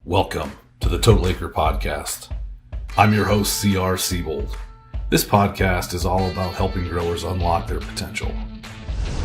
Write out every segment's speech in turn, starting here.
Welcome to the Total Acre podcast. I'm your host, C.R. Siebold. This podcast is all about helping growers unlock their potential.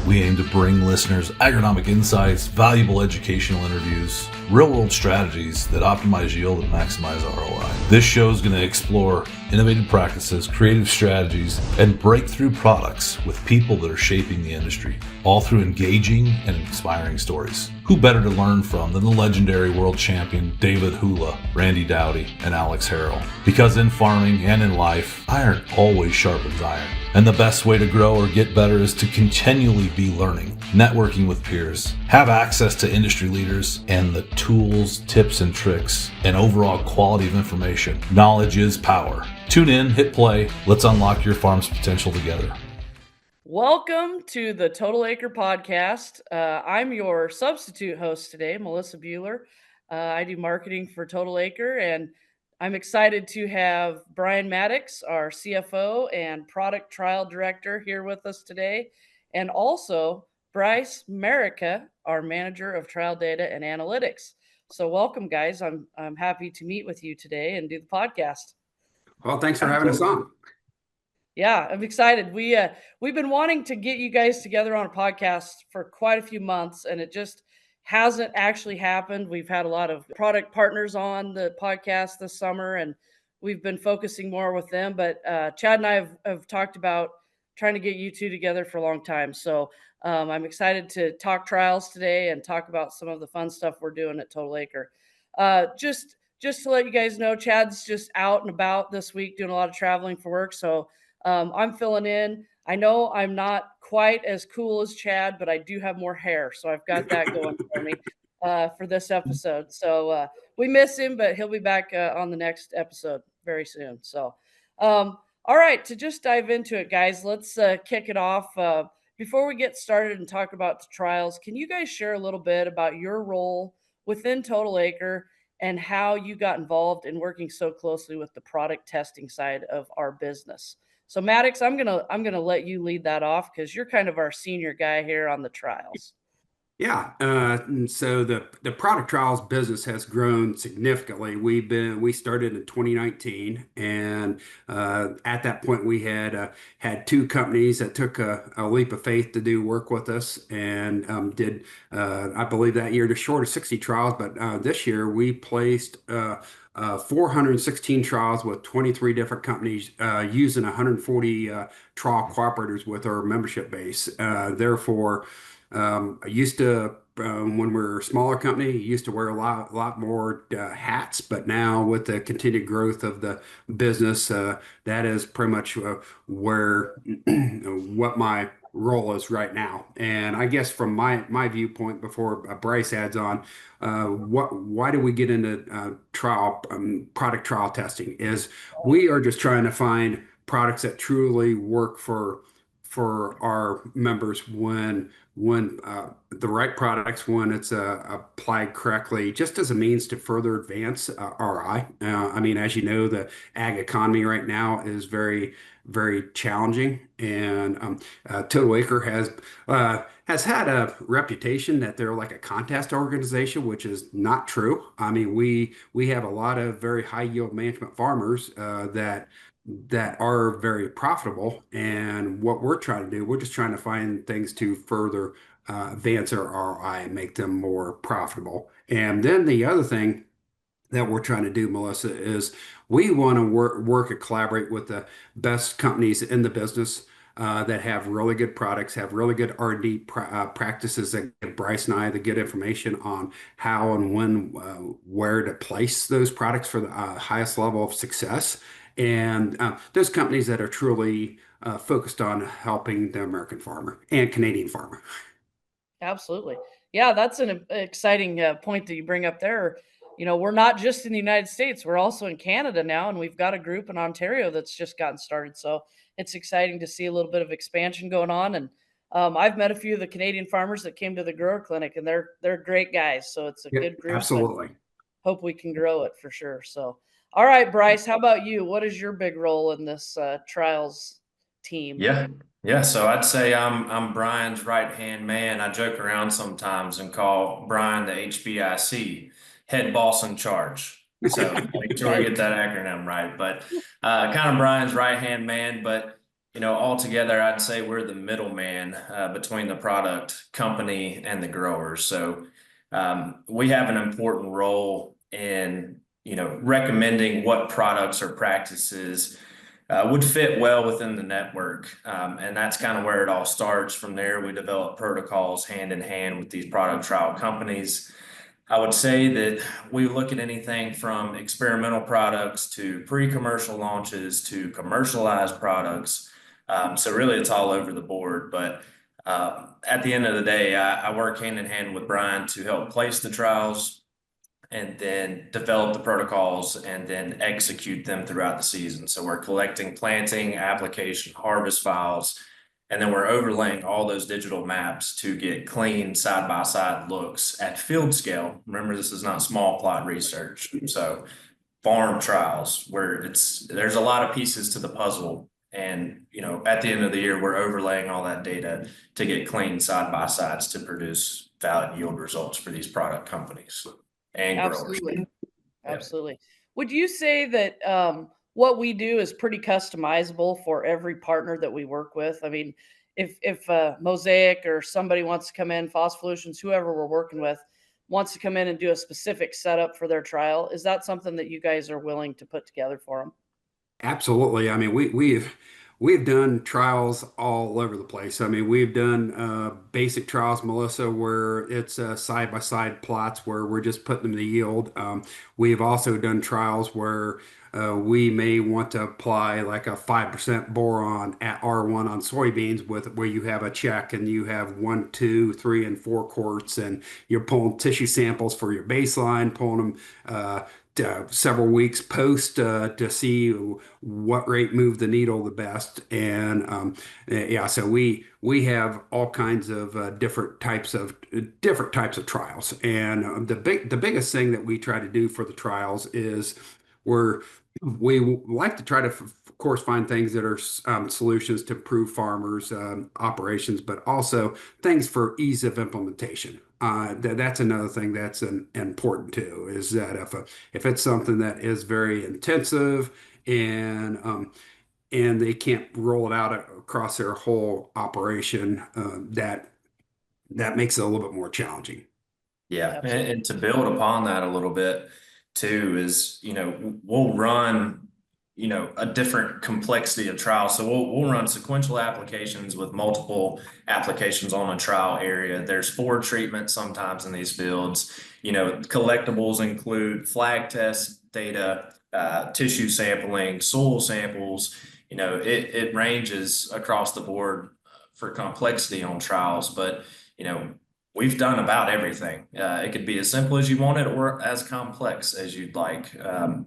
We aim to bring listeners agronomic insights, valuable educational interviews, real-world strategies that optimize yield and maximize ROI. This show is going to explore innovative practices, creative strategies, and breakthrough products with people that are shaping the industry, all through engaging and inspiring stories. Who better to learn from than the legendary world champion David Hula, Randy Dowdy, and Alex Harrell? Because in farming and in life, iron always sharpens iron. And the best way to grow or get better is to continually be learning, networking with peers, have access to industry leaders, and the tools, tips, and tricks, and overall quality of information. Knowledge is power. Tune in, hit play. Let's unlock your farm's potential together. Welcome to the Total Acre podcast. I'm your substitute host today, Melissa Bueller. I do marketing for Total Acre, and I'm excited to have Brian Mattix, our CFO and product trial director, here with us today, and also Bryce Mericka, our manager of trial data and analytics. So welcome, guys. I'm happy to meet with you today and do the podcast. Well, thanks for having us on. Yeah, I'm excited. We've been wanting to get you guys together on a podcast for quite a few months, and it just hasn't actually happened. We've had a lot of product partners on the podcast this summer, and we've been focusing more with them. But Chad and I have talked about trying to get you two together for a long time. So I'm excited to talk trials today and talk about some of the fun stuff we're doing at Total Acre. Just to let you guys know, Chad's just out and about this week doing a lot of traveling for work. So I'm filling in. I know I'm not quite as cool as Chad, but I do have more hair. So I've got that going for me for this episode. So we miss him, but he'll be back on the next episode very soon. So, all right, to just dive into it, guys, let's kick it off. Before we get started and talk about the trials, can you guys share a little bit about your role within Total Acre and how you got involved in working so closely with the product testing side of our business? So Mattix, I'm gonna let you lead that off because you're kind of our senior guy here on the trials. Yeah, and so the product trials business has grown significantly. We started in 2019, and at that point we had two companies that took a leap of faith to do work with us, and did I believe that year just short of 60 trials, but this year we placed 416 trials with 23 different companies using 140 trial cooperators with our membership base. Therefore, I used to, when we were a smaller company, used to wear a lot more hats, but now with the continued growth of the business, that is pretty much where what my role is right now. And I guess from my viewpoint, before Bryce adds on, why do we get into product trial testing? Is we are just trying to find products that truly work for our members when the right products, when it's applied correctly, just as a means to further advance RI. I mean, as you know, the ag economy right now is very, very challenging, and Total Acre has had a reputation that they're like a contest organization, which is not true. I mean, we have a lot of very high yield management farmers that are very profitable. And what we're trying to do, we're just trying to find things to further advance our ROI and make them more profitable. And then the other thing that we're trying to do, Melissa, is we want to work and collaborate with the best companies in the business that have really good products, have really good R&D practices that give Bryce and I the good information on how and when, where to place those products for the highest level of success. And those companies that are truly focused on helping the American farmer and Canadian farmer. Absolutely. Yeah, that's an exciting point that you bring up there. You know, we're not just in the United States, we're also in Canada now, and we've got a group in Ontario that's just gotten started. So it's exciting to see a little bit of expansion going on. And I've met a few of the Canadian farmers that came to the grower clinic, and they're great guys. So it's a Yeah, good group. absolutely. Hope we can grow it for sure. So, all right, Bryce, how about you? What is your big role in this trials team? Yeah. So I'd say I'm Brian's right hand man. I joke around sometimes and call Brian the HBIC. head boss in charge. So make sure we Right. get that acronym right. But kind of Brian's right-hand man, but altogether, I'd say we're the middleman between the product company and the growers. So we have an important role in, recommending what products or practices would fit well within the network. And that's kind of where it all starts. From there, we develop protocols hand in hand with these product trial companies. I would say that we look at anything from experimental products to pre-commercial launches to commercialized products. So really, it's all over the board. But at the end of the day, I work hand in hand with Brian to help place the trials and then develop the protocols and then execute them throughout the season. So we're collecting planting, application, harvest files, and then we're overlaying all those digital maps to get clean side by side looks at field scale. Remember, this is not small plot research. So farm trials where there's a lot of pieces to the puzzle. And, at the end of the year, we're overlaying all that data to get clean side by sides to produce valid yield results for these product companies and growers. Absolutely. Yeah. Absolutely. Would you say that what we do is pretty customizable for every partner that we work with? I mean, if Mosaic or somebody wants to come in, Phosphollutions, whoever we're working with, wants to come in and do a specific setup for their trial, is that something that you guys are willing to put together for them? Absolutely. I mean, we've done trials all over the place. I mean, we've done basic trials, Melissa, where it's side by side plots where we're just putting them to yield. We've also done trials where we may want to apply like a 5% boron at R1 on soybeans with where you have a check and you have 1, 2, 3, and 4 quarts, and you're pulling tissue samples for your baseline, pulling them several weeks post to see what rate moved the needle the best. And yeah, so we have all kinds of different types of trials. And the biggest thing that we try to do for the trials is we're we like to try to, of course, find things that are solutions to improve farmers' operations, but also things for ease of implementation. That's another thing that's important too, is that if it's something that is very intensive and they can't roll it out across their whole operation, that makes it a little bit more challenging. Yeah, Absolutely. and to build upon that a little bit too is, we'll run, a different complexity of trials. So we'll run sequential applications with multiple applications on a trial area. There's 4 treatments sometimes in these fields. Collectibles include flag test data, tissue sampling, soil samples. It ranges across the board for complexity on trials, but you know, we've done about everything. It could be as simple as you want it or as complex as you'd like.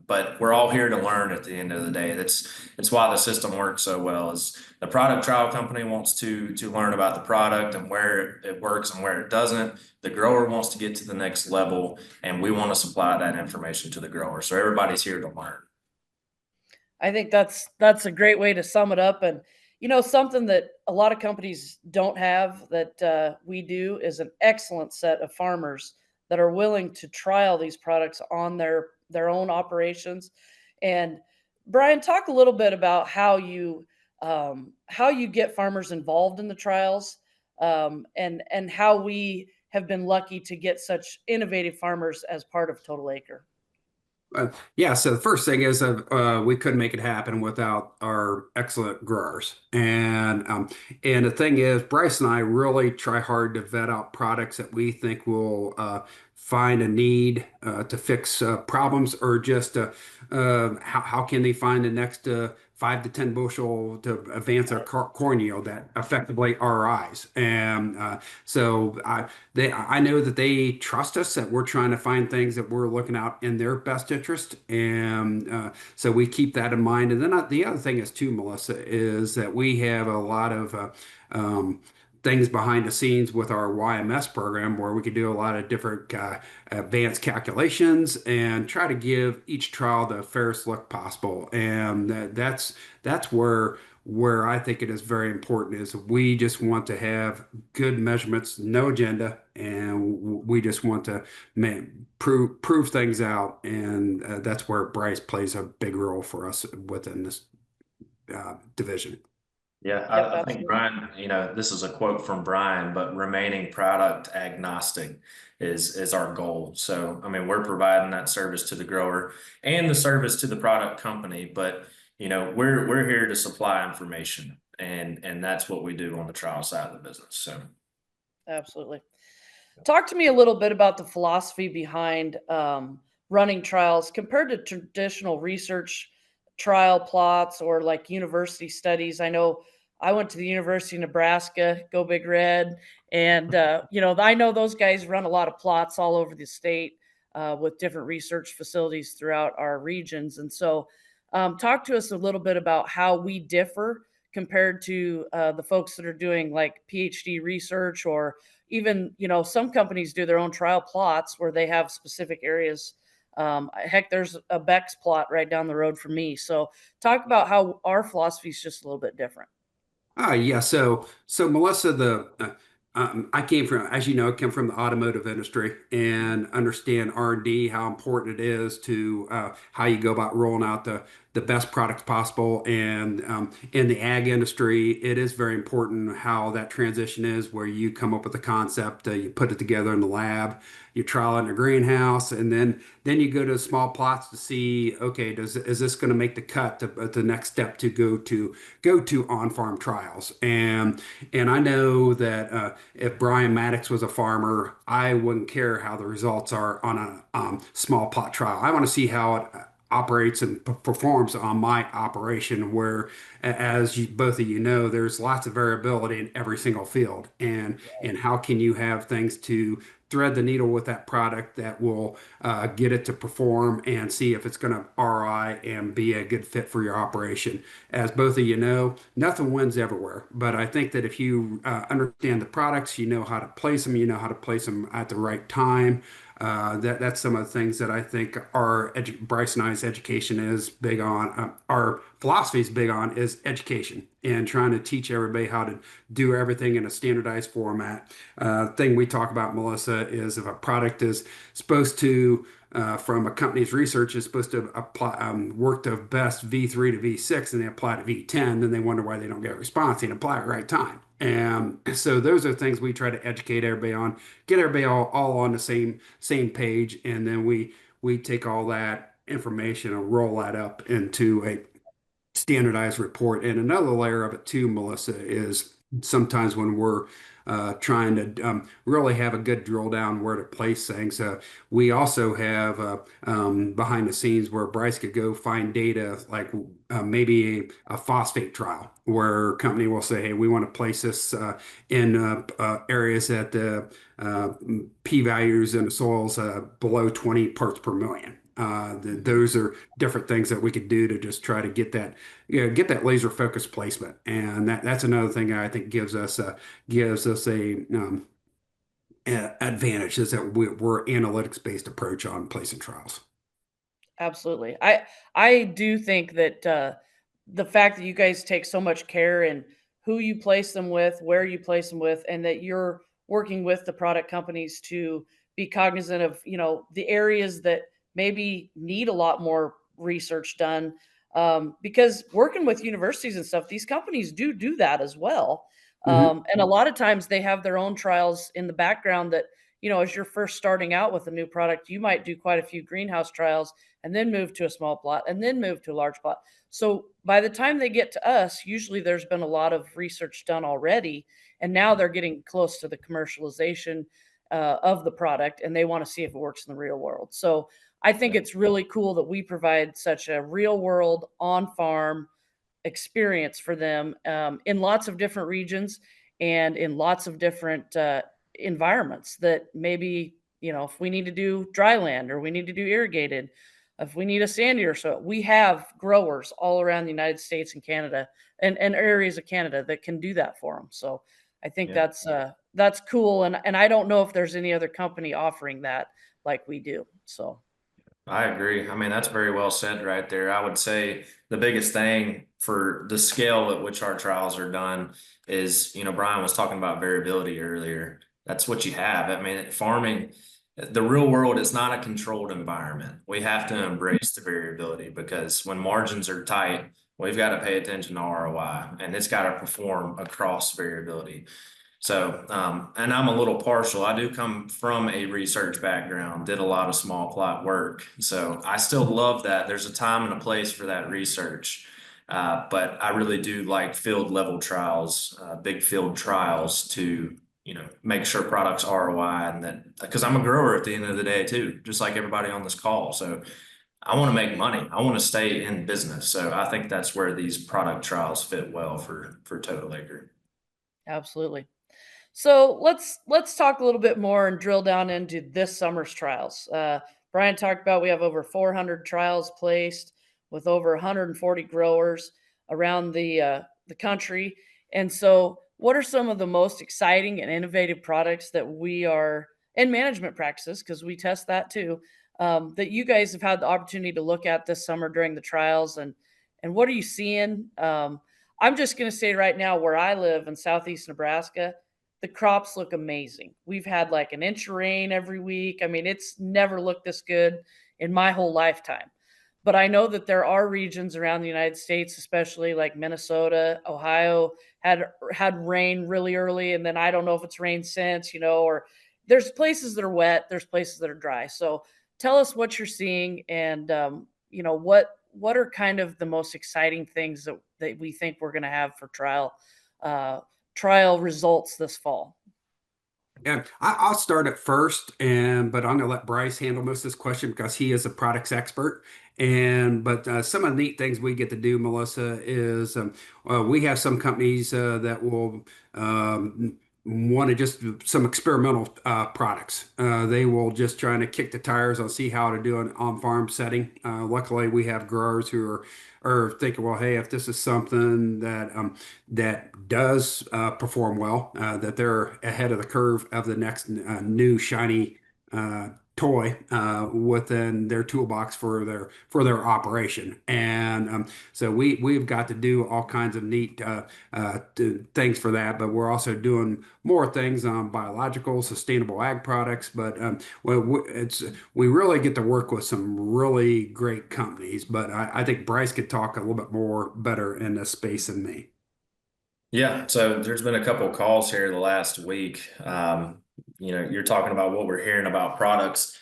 But we're all here to learn at the end of the day. That's why the system works so well. Is the product trial company wants to learn about the product and where it works and where it doesn't. The grower wants to get to the next level, and we want to supply that information to the grower. So everybody's here to learn. I think that's a great way to sum it up. And something that a lot of companies don't have that we do is an excellent set of farmers that are willing to trial these products on their own operations. And Brian, talk a little bit about how you get farmers involved in the trials, and how we have been lucky to get such innovative farmers as part of Total Acre. Yeah, so the first thing is we couldn't make it happen without our excellent growers, and the thing is, Bryce and I really try hard to vet out products that we think will find a need to fix problems, or just how can they find the next 5 to 10 bushel to advance our corn yield that effectively our eyes. And so I know that they trust us, that we're trying to find things that we're looking out in their best interest. And so we keep that in mind. And then the other thing is too, Melissa, is that we have a lot of things behind the scenes with our YMS program, where we can do a lot of different advanced calculations and try to give each trial the fairest look possible. And that's where where I think it is very important is we just want to have good measurements, no agenda, and we just want to prove things out, and that's where Bryce plays a big role for us within this division. Yeah, Yep, I think absolutely. Brian, this is a quote from Brian, but remaining product agnostic is our goal. So, I mean, we're providing that service to the grower and the service to the product company, but we're here to supply information, and that's what we do on the trial side of the business. So, Absolutely. Talk to me a little bit about the philosophy behind running trials compared to traditional research trial plots or like university studies. I know I went to the University of Nebraska, go Big Red, and I know those guys run a lot of plots all over the state with different research facilities throughout our regions. And so, talk to us a little bit about how we differ compared to the folks that are doing like PhD research, or even some companies do their own trial plots where they have specific areas. Heck, there's a Bex plot right down the road from me. So talk about how our philosophy is just a little bit different. Yeah. So Melissa, I came from, as you know, I come from the automotive industry and understand R&D, how important it is to how you go about rolling out the best products possible. And in the ag industry, it is very important how that transition is, where you come up with a concept, you put it together in the lab, you trial it in a greenhouse, and then you go to small plots to see, okay, is this going to make the cut to the next step to go to on-farm trials. And I know that if Brian Mattix was a farmer, I wouldn't care how the results are on a small plot trial. I want to see how it operates and performs on my operation, where, as both of you know, there's lots of variability in every single field. And how can you have things to thread the needle with that product that will get it to perform, and see if it's going to ROI and be a good fit for your operation. As both of you know, nothing wins everywhere. But I think that if you understand the products, you know how to place them, you know how to place them at the right time. That's some of the things that I think Bryce and I's education is big on. Our philosophy is big on is education, and trying to teach everybody how to do everything in a standardized format. Thing we talk about, Melissa, is if a product is supposed to from a company's research is supposed to apply work the best V3 to V6, and they apply to V10, then they wonder why they don't get a response and apply at the right time. And so those are things we try to educate everybody on, get everybody all on the same page, and then we take all that information and roll that up into a standardized report. And another layer of it too, Melissa, is sometimes when we're trying to really have a good drill down where to place things, we also have behind the scenes where Bryce could go find data like maybe a phosphate trial, where a company will say, hey, we want to place this in areas that the p values in the soils below 20 parts per million. Those are different things that we could do to just try to get that, get that laser focused placement, and that's another thing I think gives us a advantage, is that we're analytics based approach on placing trials. Absolutely. I do think that the fact that you guys take so much care in who you place them with, where you place them with, and that you're working with the product companies to be cognizant of, the areas that maybe need a lot more research done. Because working with universities and stuff, these companies do that as well. Mhm. And a lot of times they have their own trials in the background that, as you're first starting out with a new product, you might do quite a few greenhouse trials and then move to a small plot and then move to a large plot. So by the time they get to us, usually there's been a lot of research done already, and now they're getting close to the commercialization of the product, and they want to see if it works in the real world. So I think it's really cool that we provide such a real world on farm experience for them in lots of different regions and in lots of different environments that maybe, if we need to do dry land or we need to do irrigated, if we need a sandier soil, we have growers all around the United States and Canada and areas of Canada that can do that for them. So I think Yeah. that's cool. And I don't know if there's any other company offering that like we do. So I agree. I mean, that's very well said right there. I would say the biggest thing for the scale at which our trials are done is, Brian was talking about variability earlier. That's what you have. I mean, farming, the real world is not a controlled environment. We have to embrace the variability because when margins are tight, we've got to pay attention to ROI and it's got to perform across variability. So, and I'm a little partial. I do come from a research background, did a lot of small plot work. So I still love that. There's a time and a place for that research. But I really do like field level trials, big field trials to, make sure products ROI and that, because I'm a grower at the end of the day too, just like everybody on this call. So I want to make money. I want to stay in business. So I think that's where these product trials fit well for Total Acre. Absolutely. So let's talk a little bit more and drill down into this summer's trials. Brian talked about we have over 400 trials placed with over 140 growers around the country. And so, what are some of the most exciting and innovative products that we are in management practices, because we test that too, that you guys have had the opportunity to look at this summer during the trials, and what are you seeing? I'm just going to say right now, where I live in southeast Nebraska, the crops look amazing. We've had like an inch of rain every week. I mean, it's never looked this good in my whole lifetime. But I know that there are regions around the United States, especially like Minnesota, Ohio, had rain really early, and then I don't know if it's rained since, or there's places that are wet, there's places that are dry. So tell us what you're seeing, and what are kind of the most exciting things that we think we're going to have for trial results this fall. Yeah, I'll start at first, but I'm going to let Bryce handle most of this question because he is a products expert. But some of the neat things we get to do, Melissa, is we have some companies that will want to just do some experimental products. They will just trying to kick the tires on see how to do an on-farm setting. Luckily, we have growers who are thinking, well, hey, if this is something that does perform well, that they're ahead of the curve of the next new shiny toy within their toolbox for their operation. And so we've got to do all kinds of neat things for that, but we're also doing more things on biological, sustainable ag products. But we really get to work with some really great companies. But I think Bryce could talk a little bit more better in this space than me. Yeah, so there's been a couple of calls here the last week. You're talking about what we're hearing about products.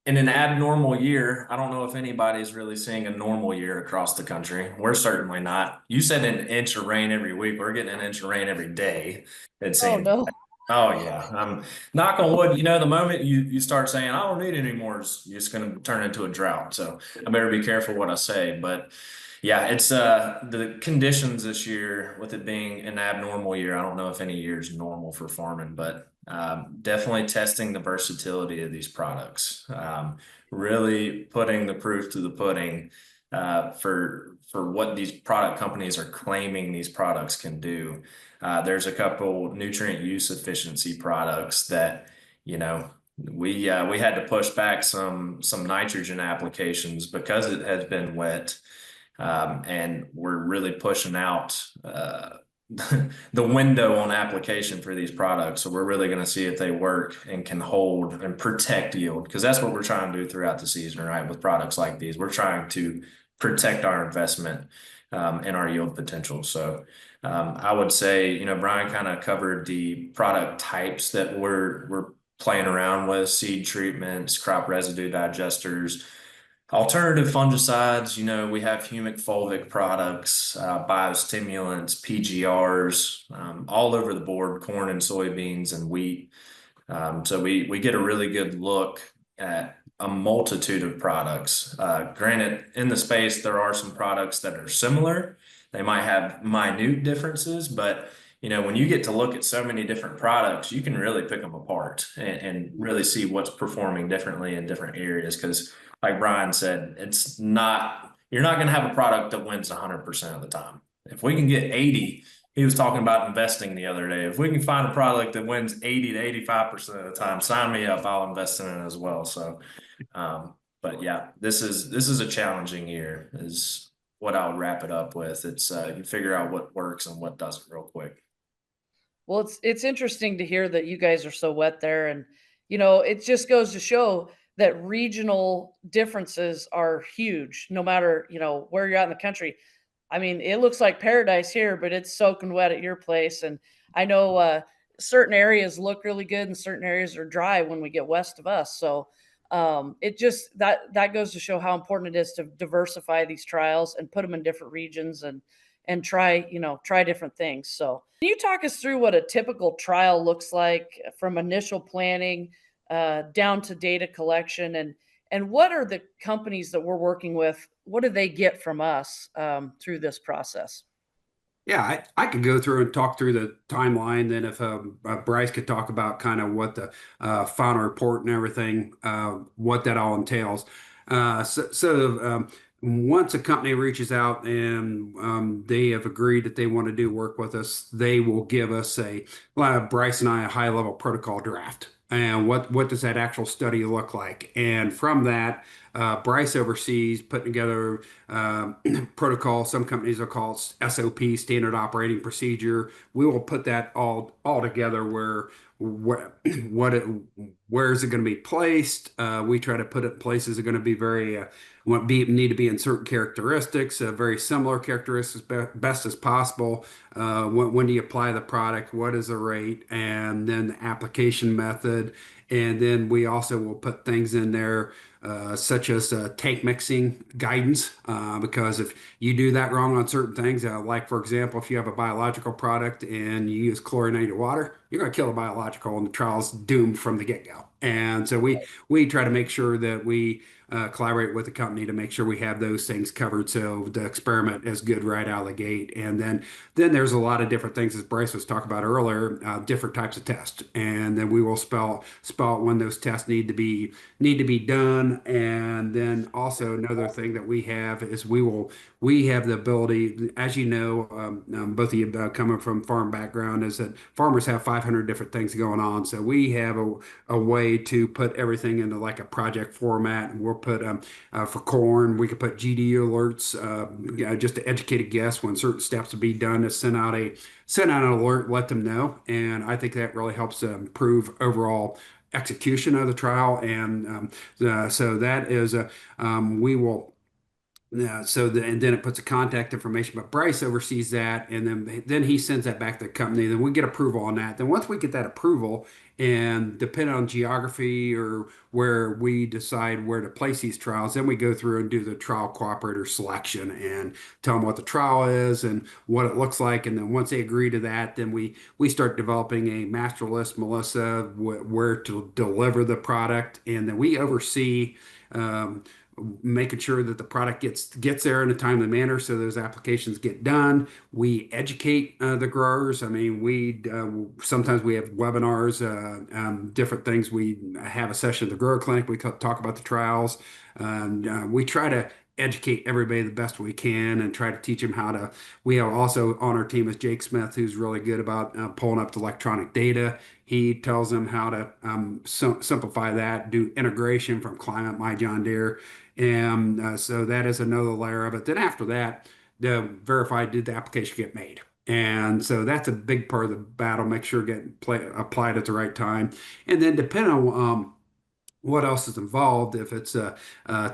In an abnormal year, I don't know if anybody's really seeing a normal year across the country. We're certainly not. You said an inch of rain every week. We're getting an inch of rain every day, it Oh seems. no. Oh yeah. Knock on wood, the moment you start saying, I don't need any more, it's just gonna turn into a drought. So I better be careful what I say. But yeah, it's the conditions this year with it being an abnormal year. I don't know if any year is normal for farming, but definitely testing the versatility of these products. Really putting the proof to the pudding for what these product companies are claiming these products can do. There's a couple nutrient use efficiency products that, we had to push back some nitrogen applications because it has been wet. And we're really pushing out the window on application for these products. So we're really going to see if they work and can hold and protect yield, because that's what we're trying to do throughout the season, right? With products like these, we're trying to protect our investment and our yield potential. So I would say, Brian kind of covered the product types that we're playing around with: seed treatments, crop residue digesters, alternative fungicides. We have humic fulvic products, biostimulants, PGRs, all over the board: corn and soybeans and wheat. So we get a really good look at a multitude of products. Granted, in the space, there are some products that are similar. They might have minute differences, but when you get to look at so many different products, you can really pick them apart and really see what's performing differently in different areas. Because like Brian said, you're not going to have a product that wins 100% of the time. If we can get 80, he was talking about investing the other day. If we can find a product that wins 80 to 85% of the time, sign me up. I'll invest in it as well. So But yeah, this is a challenging year, is what I'll wrap it up with. It's you figure out what works and what doesn't real quick. Well, it's interesting to hear that you guys are so wet there, and it just goes to show that regional differences are huge, no matter where you're at in the country. I mean, it looks like paradise here, but it's soaking wet at your place, and I know certain areas look really good, and certain areas are dry when we get west of us. So it just that goes to show how important it is to diversify these trials and put them in different regions and try different things. So, can you talk us through what a typical trial looks like from initial planning down to data collection, and what are the companies that we're working with? What do they get from us through this process? Yeah, I could go through and talk through the timeline. Then if Bryce could talk about kind of what the final report and everything, what that all entails. Once a company reaches out and they have agreed that they want to do work with us, they will give us Bryce and I, a high level protocol draft. And what does that actual study look like? And from that, Bryce oversees putting together protocol. Some companies will call it SOP, standard operating procedure. We will put that all together where what it, where is it going to be placed? We try to put it in places that are going to be very need to be in certain characteristics, very similar characteristics, best as possible. When do you apply the product? What is the rate? And then the application method. And then we also will put things in there such as tank mixing guidance, because if you do that wrong on certain things, like for example, if you have a biological product and you use chlorinated water, you're going to kill the biological, and the trial's doomed from the get-go. And so we try to make sure that we collaborate with the company to make sure we have those things covered, so the experiment is good right out of the gate. And then there's a lot of different things, as Bryce was talking about earlier, different types of tests, and then we will spell out when those tests need to be done. And then also another thing that we have is we have the ability, as you know, both of you coming from farm background, is that farmers have 500 different things going on. So we have a way to put everything into like a project format. And we'll put for corn, we could put GD alerts, just to educate a guest when certain steps will be done, to send out an alert, let them know. And I think that really helps improve overall execution of the trial. And so that is we will. Yeah, and then it puts a contact information, but Bryce oversees that, and then he sends that back to the company. Then we get approval on that. Then once we get that approval, and depending on geography or where we decide where to place these trials, then we go through and do the trial cooperator selection and tell them what the trial is and what it looks like. And then once they agree to that, then we start developing a master list, Melissa, where to deliver the product, and then we oversee. Making sure that the product gets there in a timely manner, so those applications get done. We educate the growers. I mean, we sometimes we have webinars, different things. We have a session at the grower clinic. We talk about the trials, and we try to educate everybody the best we can and try to teach them how to. We have also on our team is Jake Smith, who's really good about pulling up the electronic data. He tells them how to simplify that, do integration from Climate My John Deere. And so that is another layer of it. Then after that, the verify, did the application get made? And so that's a big part of the battle. Make sure applied at the right time. And then depending on what else is involved, if it's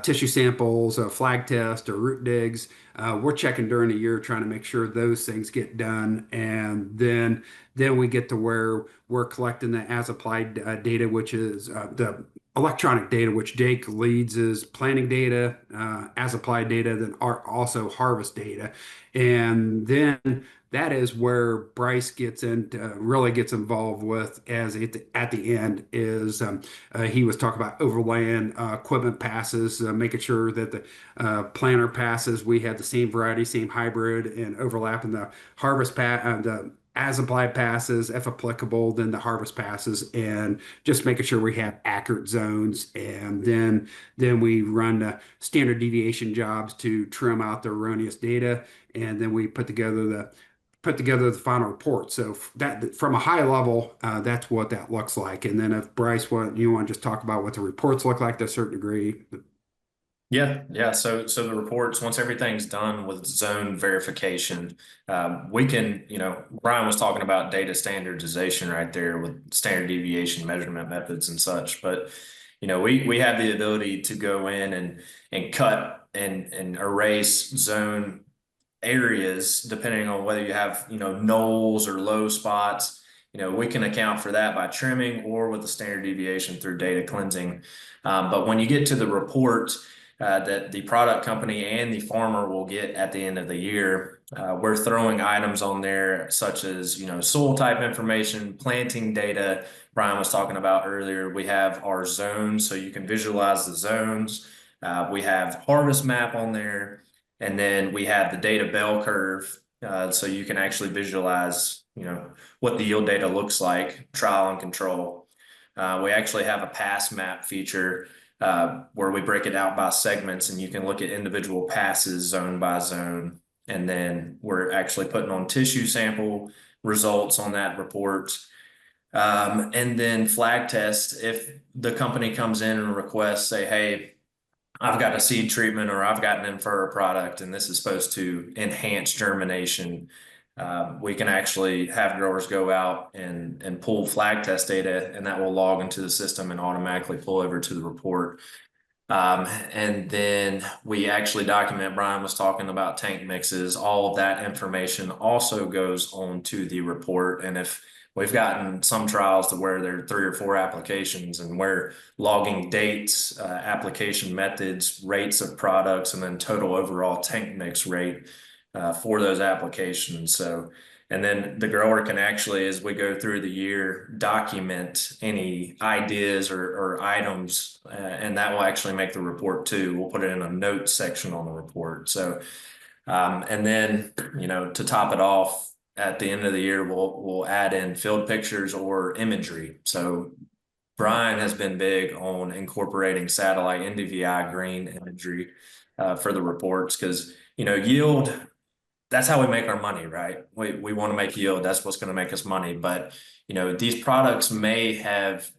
tissue samples, a flag test, or root digs, we're checking during the year, trying to make sure those things get done. And then we get to where we're collecting the as applied data, which is the electronic data, which Jake leads, is planting data, as applied data, then also harvest data. And then that is where Bryce really gets involved with, as at the end is he was talking about overland equipment passes, making sure that the planter passes, we have the same variety, same hybrid, and overlapping the the as applied passes, if applicable, then the harvest passes, and just making sure we have accurate zones. And then we run the standard deviation jobs to trim out the erroneous data, and then we put together the final report. So that, from a high level, that's what that looks like. And then if Bryce, you want to just talk about what the reports look like to a certain degree. Yeah. So the reports, once everything's done with zone verification, we can, Brian was talking about data standardization right there with standard deviation measurement methods and such. But, we have the ability to go in and cut and erase zone areas depending on whether you have, knolls or low spots. We can account for that by trimming or with the standard deviation through data cleansing. But when you get to the report that the product company and the farmer will get at the end of the year, we're throwing items on there such as, soil type information, planting data. Brian was talking about earlier. We have our zones, so you can visualize the zones. We have harvest map on there. And then we have the data bell curve, so you can actually visualize, what the yield data looks like, trial and control. We actually have a pass map feature where we break it out by segments, and you can look at individual passes zone by zone. And then we're actually putting on tissue sample results on that report. And then flag test, if the company comes in and requests, say, hey, I've got a seed treatment or I've got an infer product and this is supposed to enhance germination. We can actually have growers go out and pull flag test data, and that will log into the system and automatically pull over to the report. And then we actually document, Brian was talking about tank mixes, all of that information also goes on to the report. And if we've gotten some trials to where there are 3 or 4 applications and we're logging dates, application methods, rates of products, and then total overall tank mix rate for those applications. So, and then the grower can actually, as we go through the year, document any ideas or items, and that will actually make the report too. We'll put it in a notes section on the report. So, and then, to top it off, at the end of the year, we'll add in field pictures or imagery. So Brian has been big on incorporating satellite NDVI green imagery for the reports because, yield, that's how we make our money, right? We want to make yield. That's what's going to make us money. But, these products may have,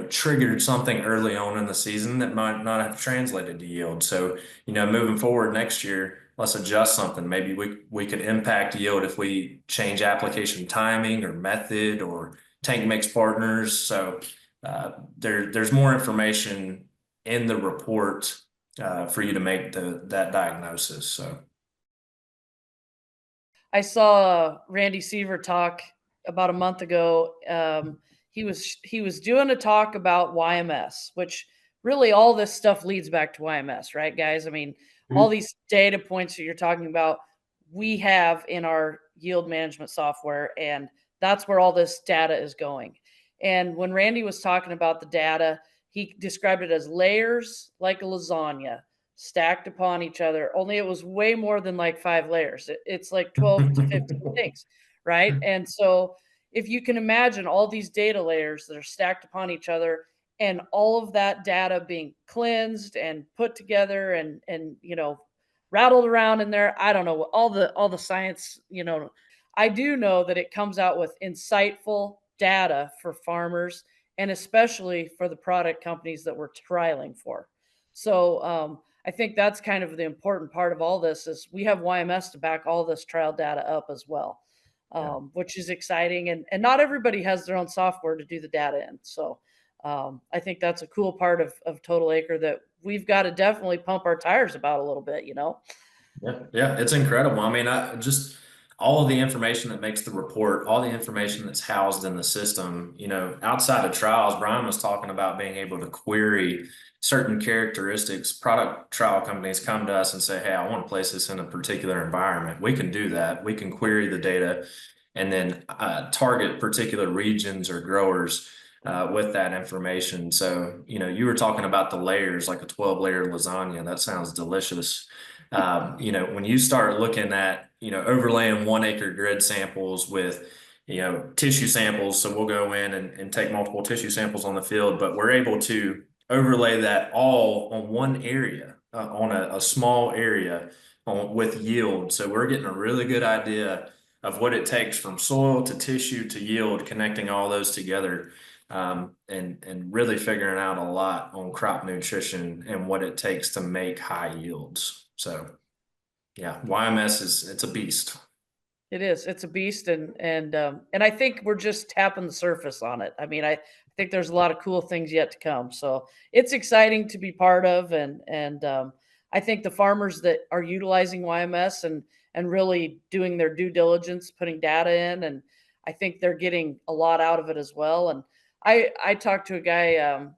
triggered something early on in the season that might not have translated to yield. So, moving forward next year, let's adjust something. Maybe we could impact yield if we change application timing or method or tank mix partners. So there's more information in the report for you to make that diagnosis. So. I saw Randy Seaver talk about a month ago. He was doing a talk about YMS, which really all this stuff leads back to YMS, right, guys? I mean, all these data points that you're talking about, we have in our yield management software, and that's where all this data is going. And when Randy was talking about the data, he described it as layers like a lasagna stacked upon each other, only it was way more than like 5 layers. It's like 12 to 15 things, right? And so if you can imagine all these data layers that are stacked upon each other and all of that data being cleansed and put together and rattled around in there, I don't know all the science, I do know that it comes out with insightful data for farmers and especially for the product companies that we're trialing for. So I think that's kind of the important part of all this is we have YMS to back all this trial data up as well, which is exciting. And not everybody has their own software to do the data in. So I think that's a cool part of Total Acre that we've got to definitely pump our tires about a little bit, Yeah, it's incredible. I mean, I just all of the information that makes the report, all the information that's housed in the system, outside of trials, Brian was talking about being able to query certain characteristics. Product trial companies come to us and say, hey, I want to place this in a particular environment. We can do that. We can query the data and then target particular regions or growers with that information. So, you were talking about the layers, like a 12-layer lasagna. That sounds delicious. When you start looking at, overlaying 1-acre grid samples with, tissue samples. So we'll go in and take multiple tissue samples on the field, but we're able to overlay that all on one area, on a small area with yield. So we're getting a really good idea of what it takes from soil to tissue to yield, connecting all those together. and really figuring out a lot on crop nutrition and what it takes to make high yields. So yeah, YMS it's a beast. It is. It's a beast, and I think we're just tapping the surface on it. I mean, I think there's a lot of cool things yet to come. So it's exciting to be part of, and I think the farmers that are utilizing YMS and really doing their due diligence, putting data in, and I think they're getting a lot out of it as well. And I talked to a guy. At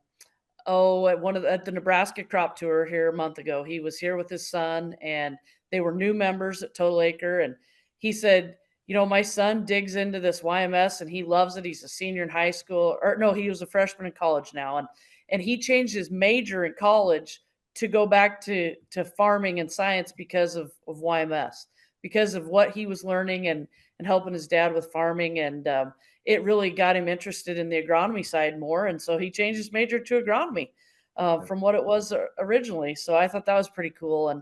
the Nebraska crop tour here a month ago. He was here with his son, and they were new members at Total Acre. And he said, my son digs into this YMS and he loves it. He's a senior in high school, or no, he was a freshman in college now. And he changed his major in college to go back to farming and science because of YMS, because of what he was learning and helping his dad with farming. And it really got him interested in the agronomy side more. And so he changed his major to agronomy from what it was originally. So I thought that was pretty cool.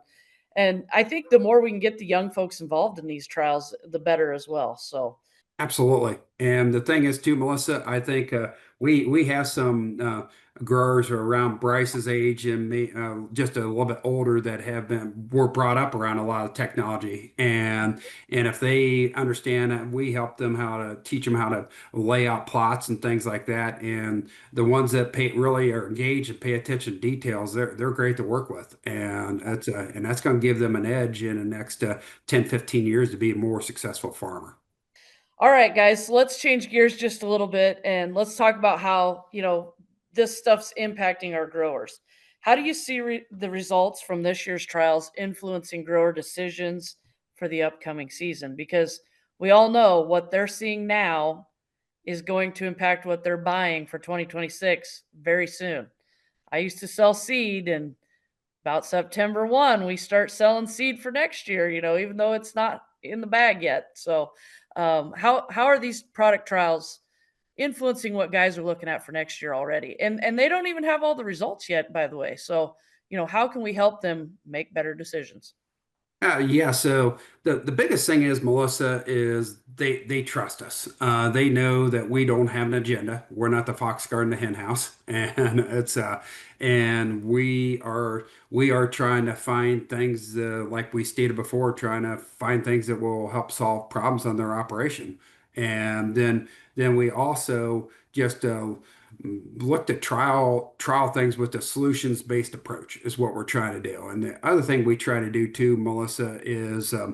And I think the more we can get the young folks involved in these trials, the better as well. So Absolutely. And the thing is too, Melissa, I think we have some growers who are around Bryce's age and just a little bit older that were brought up around a lot of technology. And if they understand that, we help them teach them how to lay out plots and things like that. And the ones that really are engaged and pay attention to details, they're great to work with. And that's going to give them an edge in the next 10, 15 years to be a more successful farmer. all right, guys, so let's change gears just a little bit and let's talk about how, this stuff's impacting our growers. How do you see the results from this year's trials influencing grower decisions for the upcoming season? Because we all know what they're seeing now is going to impact what they're buying for 2026 very soon. I used to sell seed, and about September 1, we start selling seed for next year, even though it's not in the bag yet. So, how are these product trials influencing what guys are looking at for next year already? And they don't even have all the results yet, by the way. So, how can we help them make better decisions? Yeah, so the biggest thing is, Melissa, is they trust us. They know that we don't have an agenda. We're not the fox guard in the hen house, and we are trying to find things like we stated before, trying to find things that will help solve problems on their operation, and then we also just looked at trial things with a solutions based approach is what we're trying to do. And the other thing we try to do too, Melissa, is uh,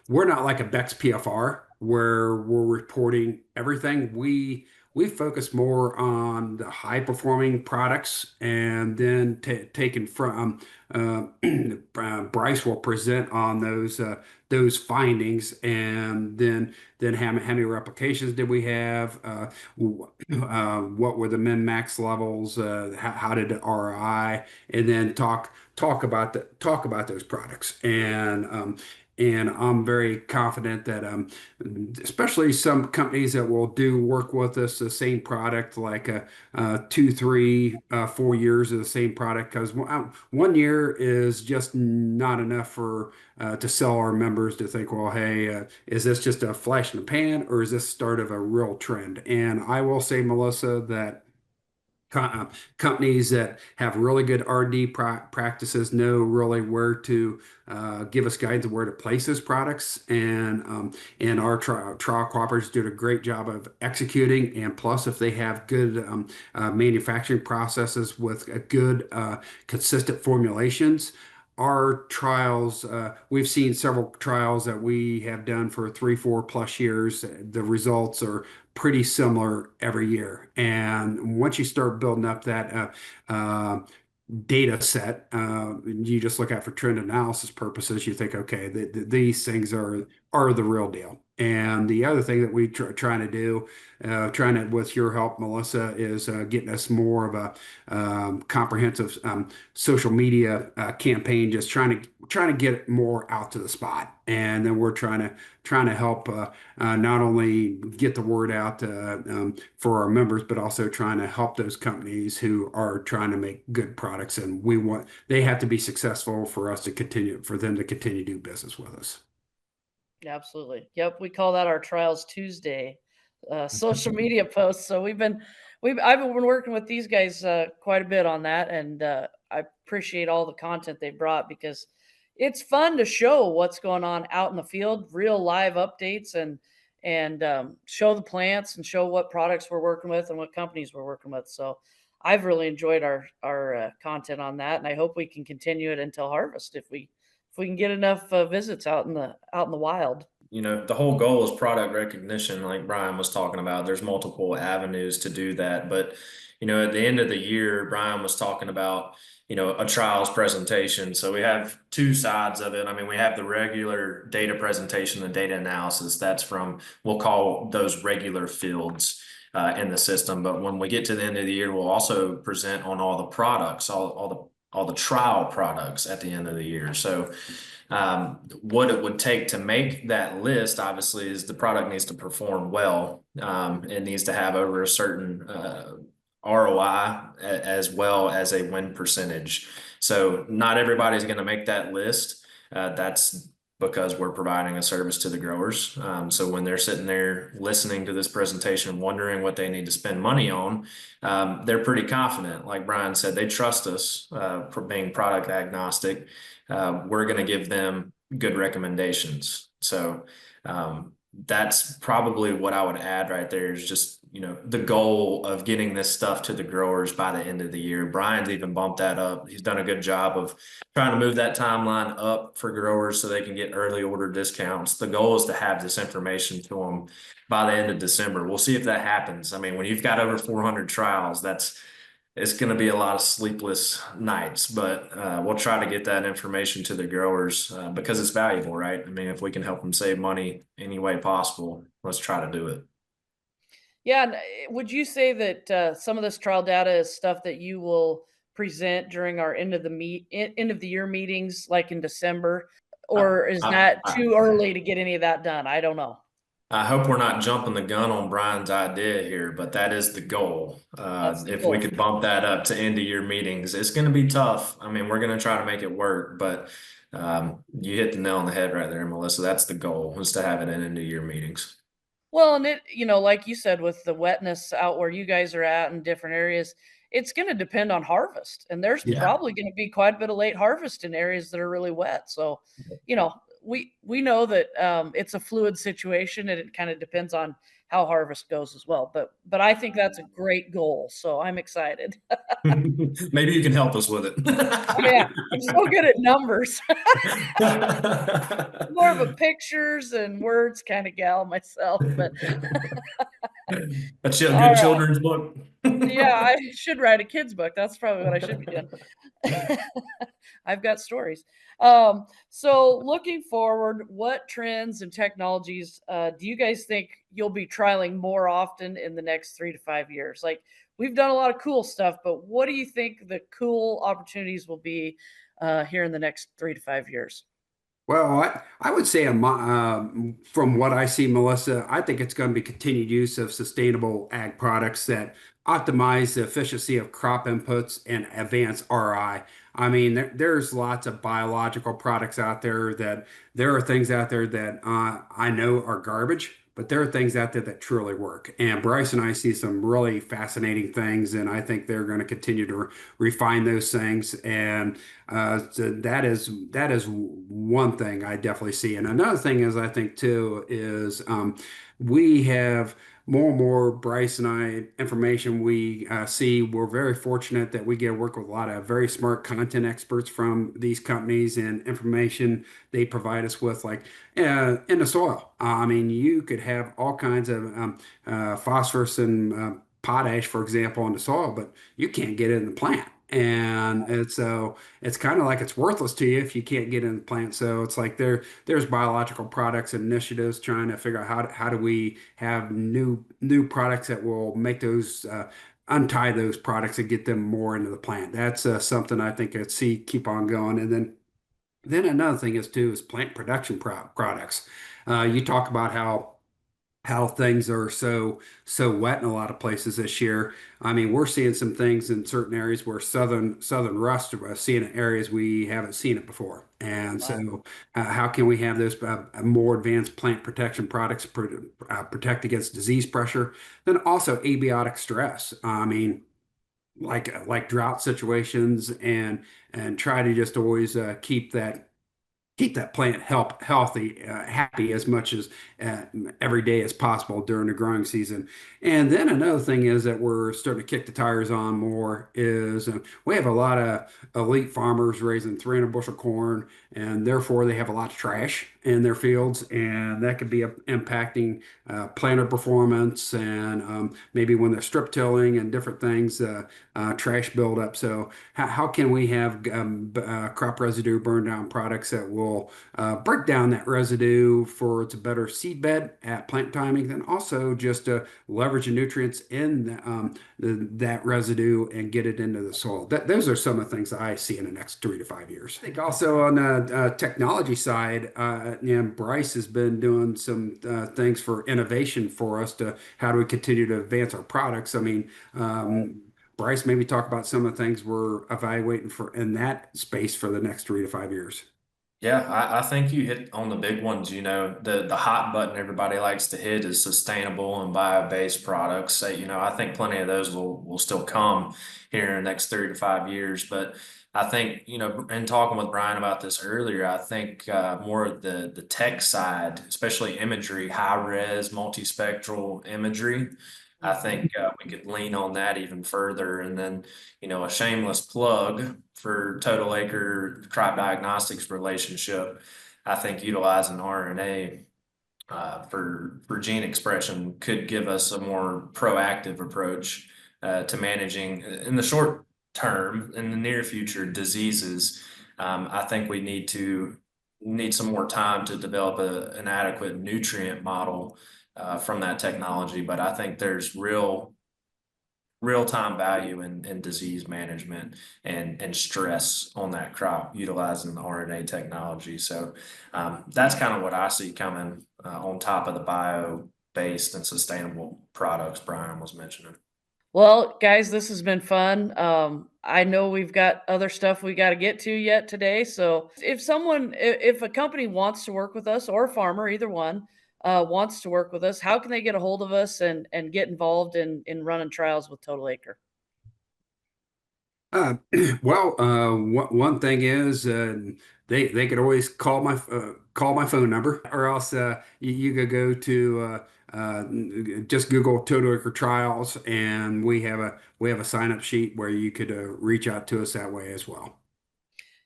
we're not like a Bex PFR where we're reporting everything. We focus more on the high performing products, and then taken from Bryce will present on those findings, and then how many replications did we have? What were the min max levels? How did the ROI? And then talk about those products. And I'm very confident that especially some companies that will do work with us the same product like 2, 3, 4 years of the same product, because 1 year is just not enough for to sell our members to think, well, hey, is this just a flash in the pan or is this start of a real trend? And I will say, Melissa, that companies that have really good R&D practices know really where to give us guidance on where to place those products, and our trial cooperators did a great job of executing. And plus, if they have good manufacturing processes with a good consistent formulations, our trials, we've seen several trials that we have done for 3, 4+ years. The results are pretty similar every year. And once you start building up that data set, you just look at for trend analysis purposes, you think, okay, these things are the real deal. And the other thing that we trying to do, with your help, Melissa, is getting us more of a comprehensive social media campaign, just trying to get more out to the spot. And then we're trying to help not only get the word out for our members, but also trying to help those companies who are trying to make good products. And they have to be successful for them to continue to do business with us. Absolutely. Yep. We call that our Trials Tuesday. social media posts. So I've been working with these guys quite a bit on that, and I appreciate all the content they brought because it's fun to show what's going on out in the field, real live updates, and show the plants and show what products we're working with and what companies we're working with. So I've really enjoyed our content on that, and I hope we can continue it until harvest if we can get enough visits out in the wild. The whole goal is product recognition, like Brian was talking about. There's multiple avenues to do that. But, at the end of the year, Brian was talking about, a trials presentation. So we have two sides of it. I mean, we have the regular data presentation, the data analysis. That's from, we'll call those regular fields in the system. But when we get to the end of the year, we'll also present on all the products, all the trial products at the end of the year. So what it would take to make that list, obviously, is the product needs to perform well. It needs to have over a certain ROI as well as a win percentage. So not everybody's going to make that list. That's because we're providing a service to the growers. So when they're sitting there listening to this presentation, wondering what they need to spend money on, they're pretty confident. Like Brian said, they trust us for being product agnostic. We're going to give them good recommendations. So that's probably what I would add right there is just, the goal of getting this stuff to the growers by the end of the year. Brian's even bumped that up. He's done a good job of trying to move that timeline up for growers so they can get early order discounts. The goal is to have this information to them by the end of December. We'll see if that happens. I mean, when you've got over 400 trials, it's going to be a lot of sleepless nights, but we'll try to get that information to the growers because it's valuable, right? I mean, if we can help them save money any way possible, let's try to do it. Yeah, and would you say that some of this trial data is stuff that you will present during our end of the year meetings, like in December, or is that too early to get any of that done? I don't know. I hope we're not jumping the gun on Brian's idea here, but that is the goal. If we could bump that up to end of year meetings, it's going to be tough. I mean, we're going to try to make it work, but you hit the nail on the head right there, Melissa. That's the goal, is to have it in end of year meetings. Well, and like you said, with the wetness out where you guys are at in different areas, it's going to depend on harvest. And there's probably going to be quite a bit of late harvest in areas that are really wet. So, we know that it's a fluid situation and it kind of depends on how harvest goes as well. But I think that's a great goal. So I'm excited. Maybe you can help us with it. Oh, yeah, I'm so good at numbers. More of a pictures and words kind of gal myself, but that's a good children's book. Yeah, I should write a kid's book. That's probably what I should be doing. I've got stories. So looking forward, what trends and technologies do you guys think you'll be trialing more often in the next 3 to 5 years? Like, we've done a lot of cool stuff, but what do you think the cool opportunities will be here in the next 3 to 5 years? Well, I would say from what I see, Melissa, I think it's going to be continued use of sustainable ag products that optimize the efficiency of crop inputs and advance RI. I mean, there's lots of biological products out there that there are things out there that I know are garbage, but there are things out there that truly work. And Bryce and I see some really fascinating things, and I think they're going to continue to refine those things. And so that is one thing I definitely see. And another thing is I think too is we have more and more Bryce and I information we see. We're very fortunate that we get to work with a lot of very smart content experts from these companies and information they provide us with, like in the soil. I mean, you could have all kinds of phosphorus and potash, for example, in the soil, but you can't get it in the plant. So it's kind of like it's worthless to you if you can't get in the plant. So it's like there's biological products and initiatives trying to figure out how do we have new products that will make those untie those products and get them more into the plant. That's something I think I'd see keep on going. And then another thing is too is plant production products. You talk about how how things are so wet in a lot of places this year. I mean, we're seeing some things in certain areas where southern rust, we're seeing it areas we haven't seen it before. And Wow. so, how can we have those more advanced plant protection products protect against disease pressure? Then also abiotic stress. I mean, like drought situations, and try to just always keep that plant healthy, happy as much as uh, every day as possible during the growing season. And then another thing is that we're starting to kick the tires on more is we have a lot of elite farmers raising 300 bushel corn, and therefore they have a lot of trash in their fields, and that could be impacting planter performance, and maybe when they're strip tilling and different things, trash buildup. So how can we have crop residue burn down products that will break down that residue for its a better seed bed at plant timing, and also just leverage the nutrients in that residue and get it into the soil. Those are some of the things that I see in the next 3 to 5 years. I think also on the technology side, Bryce has been doing some things for innovation for us to how do we continue to advance our products. I mean, Bryce, maybe talk about some of the things we're evaluating for in that space for the next 3 to 5 years. Yeah, I think you hit on the big ones. The hot button everybody likes to hit is sustainable and bio-based products. So, I think plenty of those will still come here in the next 3 to 5 years. But I think, in talking with Brian about this earlier, I think more of the tech side, especially imagery, high res, multispectral imagery. I think we could lean on that even further. And then, a shameless plug for Total Acre Crop Diagnostics relationship. I think utilizing RNA for gene expression could give us a more proactive approach to managing in the short term, in the near future, diseases. I think we need some more time to develop an adequate nutrient model from that technology, but I think there's real time value in disease management and stress on that crop utilizing the RNA technology. So that's kind of what I see coming on top of the bio-based and sustainable products Brian was mentioning. Well, guys, this has been fun. I know we've got other stuff we got to get to yet today. So if a company wants to work with us, or a farmer, either one, wants to work with us, how can they get a hold of us and get involved in running trials with Total Acre? Uh, well, one thing is they could always call my phone number, or else you could go to just Google Total Acre Trials, and we have a sign up sheet where you could reach out to us that way as well.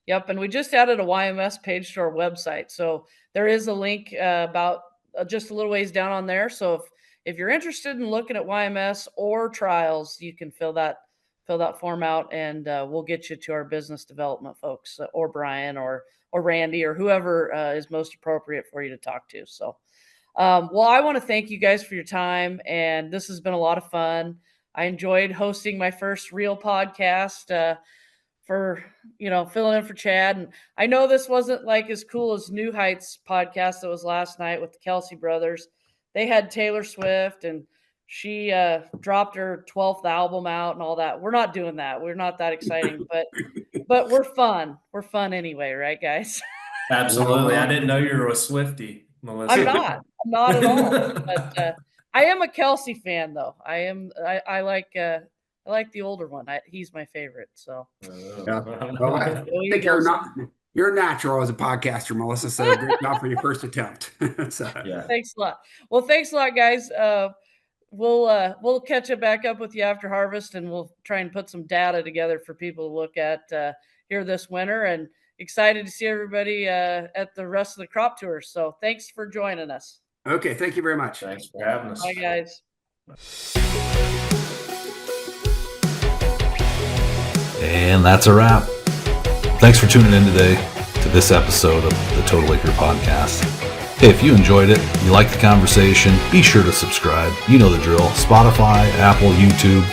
Yep, and we just added a YMS page to our website, so there is a link about just a little ways down on there. So if you're interested in looking at YMS or trials, you can fill that form out, and we'll get you to our business development folks, or Brian, or Randy, or whoever is most appropriate for you to talk to. So, well, I want to thank you guys for your time, and this has been a lot of fun. I enjoyed hosting my first real podcast. For filling in for Chad, and I know this wasn't like as cool as New Heights podcast that was last night with the Kelsey brothers. They had Taylor Swift, and she dropped her 12th album out and all that. We're not doing that. We're not that exciting, but we're fun. We're fun anyway, right, guys? Absolutely. I didn't know you were a Swiftie, Melissa. I'm not at all. But I am a Kelsey fan, though. I like the older one. He's my favorite. So, Yeah. Well, I think you're natural as a podcaster, Melissa. So great job for your first attempt. So, Yeah. Thanks a lot. Well, thanks a lot, guys. We'll catch it back up with you after harvest, and we'll try and put some data together for people to look at here this winter. And excited to see everybody at the rest of the crop tours. So thanks for joining us. Okay, thank you very much. Thanks for having us. Bye, guys. And that's a wrap. Thanks for tuning in today to this episode of the Total Acre Podcast. Hey, if you enjoyed it, you liked the conversation, be sure to subscribe. You know the drill. Spotify, Apple, YouTube.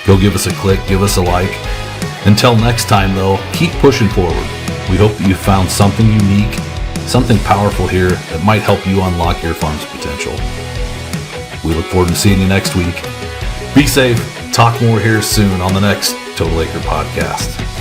Go give us a click, give us a like. Until next time, though, keep pushing forward. We hope that you found something unique, something powerful here that might help you unlock your farm's potential. We look forward to seeing you next week. Be safe. Talk more here soon on the next Total Acre podcast.